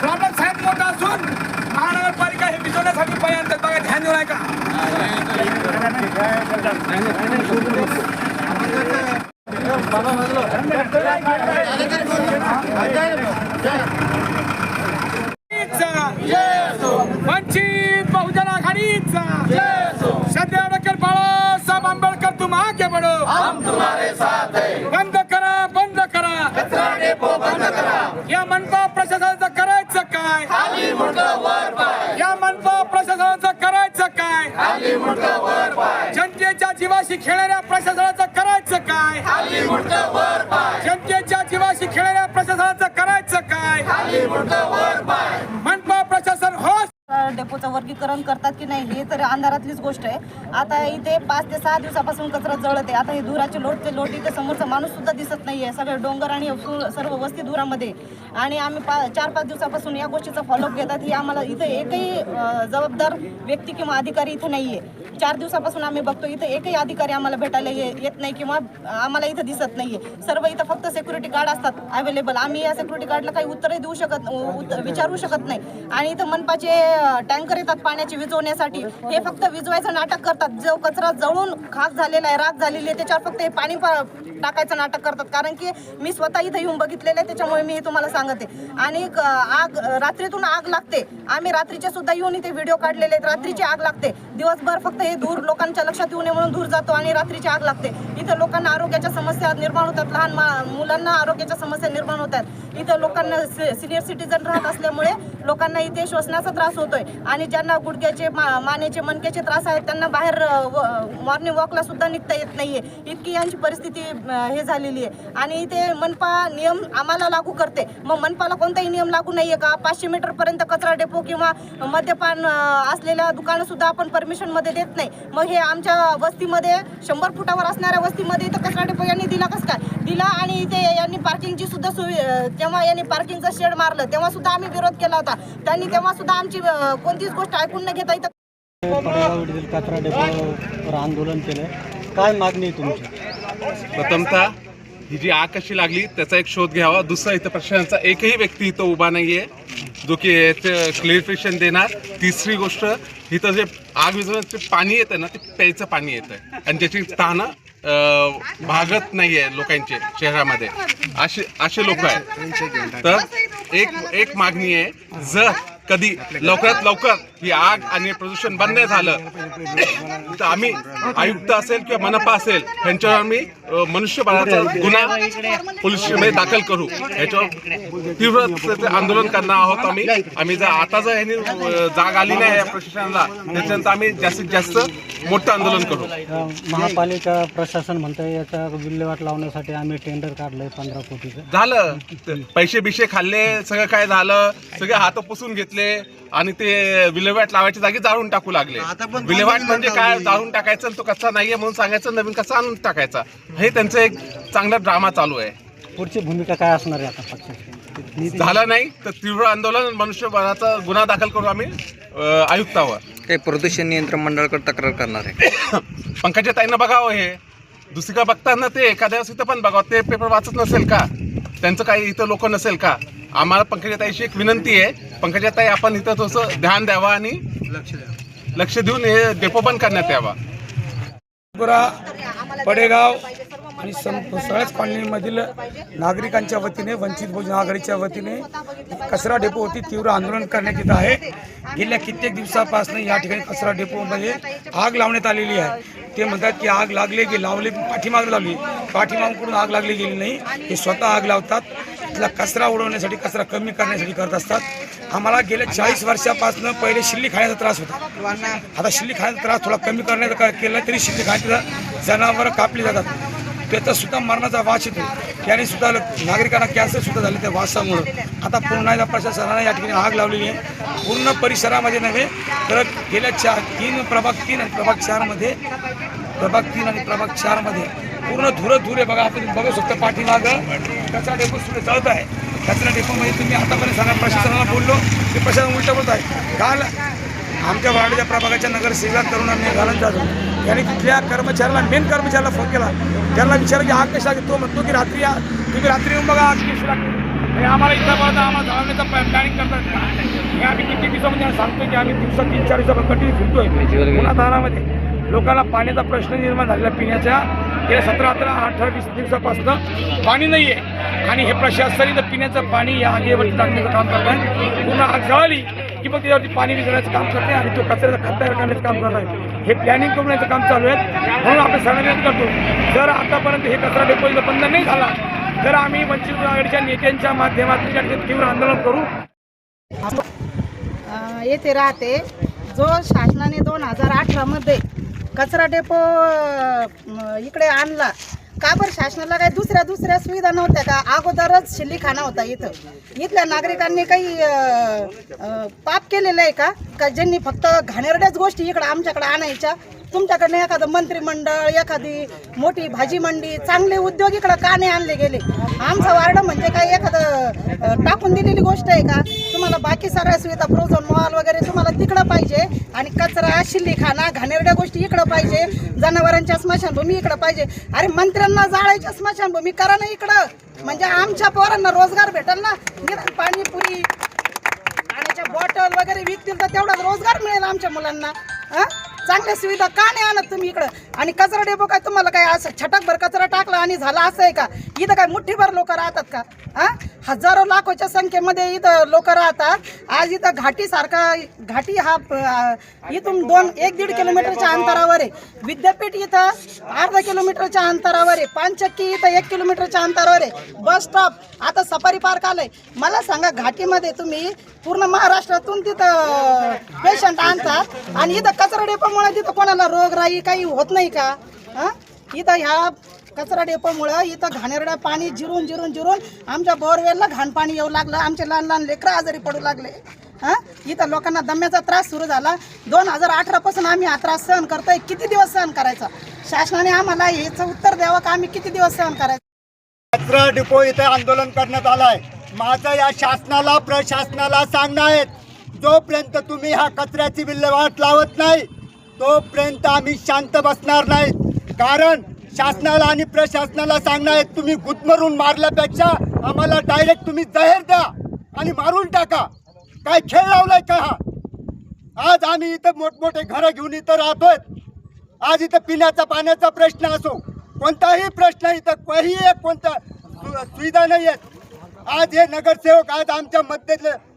Problem साहेब मोठा असून महानगरपालिका हे विजवण्यासाठी पर्यंत बघा ध्यान देऊ नये का? वंचित बहुजन आघाडीचा श्रद्धेय डॉक्टर बाळासाहेब आंबेडकर तुम आगे बढ़ो, हम तुम्हारे साथ हैं. बंद करा, बंद करा, कचरा डेपो बंद करा. या मनपा प्रशासनाचं करायचं काय? खाली मुंडकं वर पाय. या मनपा प्रशासनाचं करायचं काय? खाली मुंडकं वर पाय. जनतेच्या जीवाशी खेळणाऱ्या प्रशासनाचं करायचं काय? खाली मुंडकं वर पाय. जनतेच्या जीवाशी खेळणाऱ्या प्रशासनाचं करायचं काय? खाली मुंडकं वर पाय. मनपा प्रशासन होस डेपोचं वर्गीकरण करतात की नाही हे तर अंधारातलीच गोष्ट आहे. आता इथे 5 ते 6 दिवसापासून कचरा जळत आहे. आता हे धुराचे लोट इथे समोरचा माणूस सुद्धा दिसत नाहीये. सगळे डोंगर आणि सर्व वस्ती धुरामध्ये. आणि आम्ही 4-5 दिवसापासून या गोष्टीचा फॉलोअप घेतात. ही आम्हाला इथे एकही जबाबदार व्यक्ती किंवा अधिकारी इथे नाहीये. 4 दिवसापासून आम्ही बघतो इथे एकही अधिकारी आम्हाला भेटायला येत नाही किंवा आम्हाला इथं दिसत नाहीये. सर्व इथं फक्त सिक्युरिटी गार्ड असतात अवेलेबल. आम्ही या सिक्युरिटी गार्डला काही उत्तरही देऊ विचारू शकत नाही. आणि इथं मनपाचे टँकर येतात पाण्याची विजवण्यासाठी. हे फक्त विजवायचं नाटक करतात. जो कचरा जळून खाक झालेला आहे, राख झालेली आहे, त्याच्यावर फक्त हे पाणी टाकायचं नाटक करतात. कारण की मी स्वतः इथं येऊन बघितलेलं आहे, त्याच्यामुळे मी हे तुम्हाला सांगते. आणि आग रात्रीतून आग लागते. आम्ही रात्रीचे सुद्धा येऊन इथे व्हिडिओ काढलेले आहेत. रात्रीची आग लागते. दिवसभर फक्त हे धूर लोकांच्या लक्षात येऊ नये म्हणून धूर जातो आणि रात्रीची आग लागते. इथं लोकांना आरोग्याच्या समस्या निर्माण होतात. लहान मुलांना आरोग्याच्या समस्या निर्माण होतात. इथं लोकांना सिनियर सिटीजन राहत असल्यामुळे लोकांना इथे श्वसनाचा त्रास होतोय. आणि ज्यांना गुडघ्याचे मानेचे मणक्याचे त्रास आहेत त्यांना बाहेर मॉर्निंग वॉकला सुद्धा निघता येत नाहीये. इतकी यांची परिस्थिती हे झालेली आहे. आणि इथे मनपा नियम आम्हाला लागू करते. मग मनपाला कोणताही नियम लागू नाहीये का? 500 मीटर पर्यंत कचरा डेपो किंवा मद्यपान असलेल्या दुकानं सुद्धा आपण परमिशन मध्ये देत नाही. मग हे आमच्या वस्तीमध्ये 100 फुटावर असणाऱ्या वस्तीमध्ये इथं कचरा डेपो यांनी दिला कसं काय दिला? आणि इथे यांनी पार्किंगची सुद्धा जेव्हा यांनी पार्किंगचं शेड मारलं तेव्हा सुद्धा आम्ही विरोध केला होता. त्यांनी तेव्हा सुद्धा आमची कोणतीच गोष्ट ऐकून न घेता इथं कचरा डेपोवर आंदोलन केलं. काय मागणी आहे तुमची? प्रथमतः ही जी आग कशी लागली त्याचा एक शोध घ्यावा. दुसरा इथं प्रशासनाचा एकही व्यक्ती इथं उभा नाहीये जो की क्लिअरिफिकेशन देणार. तिसरी गोष्ट इथं जे आग विझवण्याचं पाणी येतं ना ते प्यायचं पाणी येतं आणि त्याची तहानं भागत नाहीये लोकांचे शहरामध्ये. असे लोक आहेत. तर एक मागणी आहे, जर कधी लवकरात लवकर ही आग आणि प्रदूषण बंद नाही झालं तर आम्ही आयुक्त असेल किंवा मनपा असेल यांच्यावर आम्ही मनुष्यबळाचा गुन्हा पोलीस स्टेशनमध्ये दाखल करू. याच्यावर तीव्र आंदोलन करणार आहोत आम्ही जर आता जर ह्यांनी जाग आली नाही या प्रशासनाला त्याच्यानंतर आम्ही जास्तीत जास्त मोठं आंदोलन करू. महापालिका प्रशासन म्हणतंय याचा विल्हेवाट लावण्यासाठी आम्ही टेंडर काढलंय 15 कोटीचं. झालं, पैसे बिशे खाल्ले, सगळं काय झालं, सगळे हात पुसून घेतले आणि ते विल्हेवाट लावायच्या जागी जाळून टाकू लागले. विल्हेवाट म्हणजे काय? जाळून टाकायचं, तो कचरा नाहीये म्हणून सांगायचं, नवीन कचरा आणून टाकायचा. हे त्यांचं एक चांगला ड्रामा चालू आहे. पुढची भूमिका काय असणार आहे आता पक्षाची? झालं नाही तर तीव्र आंदोलन, मनुष्यबळाचा गुन्हा दाखल करू आम्ही आयुक्तावर. ते प्रदूषण नियंत्रण मंडळाकडे तक्रार करणार आहे. पंकजाताईंना बघावं, हे दुसरीकडे बघताना ते एखाद्या इथं पण बघावं. ते पेपर वाचत नसेल का? त्यांचं काही इथं लोक नसेल का? आम्हाला पंकजाताईची एक विनंती आहे, पंकजाताई आपण इथं थोडंसं ध्यान द्यावं आणि लक्ष देऊन हे डेपो बंद करण्यात यावा. पडेगाव आणि सगळ्याच कॉलनीमधील नागरिकांच्या वतीने वंचित बहुजन आघाडीच्या वतीने कचरा डेपोवरती तीव्र आंदोलन करण्यात येत आहे. गेल्या कित्येक दिवसापासून या ठिकाणी कचरा डेपोमध्ये आग लावण्यात आलेली आहे. ते म्हणतात की आग लागली की लावली, पाठीमाग लावली, पाठीमागकडून आग लागली गेली नाही. हे स्वतः आग लावतात. तिथला कचरा उडवण्यासाठी, कचरा कमी करण्यासाठी करत असतात. आम्हाला गेल्या 40 वर्षापासून पहिले शिल्ली खाण्याचा त्रास होता. आता शिल्ली खाण्याचा त्रास थोडा कमी करण्याचा केला तरी शिल्ली खाण्याचं जनावरं कापली जातात. त्याचा सुद्धा मरणाचा वास येतो. त्याने सुद्धा नागरिकांना कॅन्सर सुद्धा झाले त्या वासामुळे. आता पुन्हा प्रशासनाने या ठिकाणी आग लावलेली आहे. पूर्ण परिसरामध्ये नव्हे तर गेल्या 3 प्रभाग 3 आणि प्रभाग 4मध्ये प्रभाग 4मध्ये पूर्ण धूर आहे. बघा, आपण बघू शकतो पाठीमागं कचरा डेपो सुद्धा जळत आहे. कचरा डेपोमध्ये तुम्ही आतापर्यंत सांगा, प्रशासनाला बोललो ते प्रशासन उलटं बोलत आहे. काल आमच्या वार्डाच्या प्रभागाच्या नगरसेवक तरुणांनी घालून जातो त्यांनी तिथल्या कर्मचाऱ्याला, मेन कर्मचाऱ्याला फोन केला. त्यांना विचारलं की आग कशी लागली. तो म्हणतो की तुम्ही रात्री येऊन बघा आग कशी लागली. हे आम्हाला इथं आम्हाला जाळण्याचा प्लॅनिंग करतात. हे आम्ही किती दिवसामध्ये सांगतोय की आम्ही दिवसात 3-4 दिवसापासून कंटिन्यू फिरतोय पुन्हा दारामध्ये. लोकांना पाण्याचा प्रश्न निर्माण झालेला पिण्याच्या गेल्या 17-18-20 दिवसापासून पाणी नाही आहे. आणि हे प्रशासन इथं पिण्याचं पाणी या आगीवरती टाकण्याचं काम करत आहे. पूर्ण आग जळाली की मग त्याच्यावरती पाणी विजळण्याचं काम करते आणि तो कचऱ्याचा खत तयार करण्याचं काम करत आहे. हे प्लॅनिंग करून याचं काम चालू आहे. म्हणून आपण सगळ्यांना विनंती करतो, जर आतापर्यंत हे कचरा डेपो इथं बंद नाही झाला तर आम्ही वंचित आघाडीच्या नेत्यांच्या माध्यमातून या ठिकाणी तीव्र आंदोलन करू. येथे राहते. जो शासनाने 2018 मध्ये कचरा डेपो इकडे आणला, का बरं शासनाला काही दुसऱ्या सुविधा नव्हत्या का? अगोदरच शिल्लीखाना होता इथं. इथल्या नागरिकांनी काही पाप केलेलं आहे का ज्यांनी फक्त घाणेरड्याच गोष्टी इकडं आमच्याकडे आणायच्या? तुमच्याकडनं एखादं मंत्रिमंडळ, एखादी मोठी भाजी मंडी, चांगले उद्योग इकडं का नाही आणले गेले? आमचा वार्ड म्हणजे काय एखादं टाकून दिलेली गोष्ट आहे का? तुम्हाला बाकी सगळ्या सुविधा, फ्रोझन मॉल वगैरे तुम्हाला तिकडं पाहिजे आणि कचरा, शिल्लीखाना, घाणेरड्या गोष्टी इकडं पाहिजे, जनावरांच्या स्मशानभूमी इकडं पाहिजे. अरे मंत्र्यांना जाळायच्या स्मशानभूमी करा ना इकडं, म्हणजे आमच्या पोरांना रोजगार भेटेल ना. पाणीपुरी, पाण्याच्या बॉटल वगैरे विकतील तर तेवढा रोजगार मिळेल आमच्या मुलांना. चांगल्या सुविधा का नाही आणत तुम्ही इकडं? आणि कचरा डेपो काय तुम्हाला काय असं छटकभर कचरा टाकला आणि झाला असं आहे का? इथं काय मुठ्ठीभर लोक राहतात का? हजारो लाखोच्या संख्येमध्ये इथं लोक राहतात. आज इथं घाटी हा इथून 1-1.5 किलोमीटरच्या अंतरावर आहे. विद्यापीठ इथं अर्धा किलोमीटरच्या अंतरावर आहे. पानचक्की इथं 1 किलोमीटरच्या अंतरावर आहे. बस स्टॉप, आता सफारी पार्क आलंय. मला सांगा, घाटीमध्ये तुम्ही पूर्ण महाराष्ट्रातून तिथं पेशंट आणतात आणि इथं कचरा डेपोमुळे तिथं कोणाला रोगराई काही होत नाही का? इथं ह्या कचरा डेपोमुळं इथं घाणेरडं पाणी जिरून आमच्या बोरवेलला घाण पाणी येऊ लागलं. आमचे लहान लेकरं आजारी पडू लागले. इथं लोकांना दम्याचा त्रास सुरू झाला. 2018 पासून आम्ही हा त्रास सहन करतोय. किती दिवस सहन करायचा? शासनाने आम्हाला याचं उत्तर द्यावं का आम्ही किती दिवस सहन करायचं? कचरा डेपो इथे आंदोलन करण्यात आलंय. माझं या शासनाला, प्रशासनाला सांगणं आहे, जोपर्यंत तुम्ही हा कचऱ्याची विल्हेवाट लावत नाही तोपर्यंत आम्ही शांत बसणार नाही. कारण शासनाला आणि प्रशासनाला सांगणं आहे, तुम्ही गुदमरून मारल्यापेक्षा आम्हाला डायरेक्ट तुम्ही जहर द्या आणि मारून टाका. काय खेळ लावलाय का हा? आज आम्ही इथं मोठमोठे घरं घेऊन इथं राहतोय. आज इथं पिण्याचा पाण्याचा प्रश्न असो, कोणताही प्रश्न, इथं काही एक कोणत्या सुविधा नाही आहेत. आज हे नगरसेवक आज आमच्या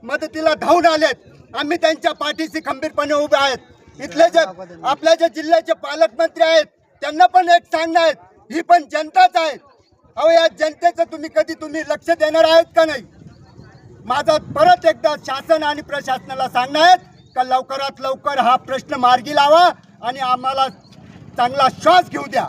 मदतीला धावून आलेत. आम्ही त्यांच्या पाठीशी खंबीरपणे उभे आहेत. इथले जे आपल्या जे जिल्ह्याचे पालकमंत्री आहेत त्यांना पण एक सांगणं आहे, ही पण जनताच आहे. अहो, या जनतेचं तुम्ही लक्ष देणार आहेत का नाही? माझा परत एकदा शासन आणि प्रशासनाला सांगणं आहे का लवकरात लवकर हा प्रश्न मार्गी लावा आणि आम्हाला चांगला श्वास घेऊ द्या.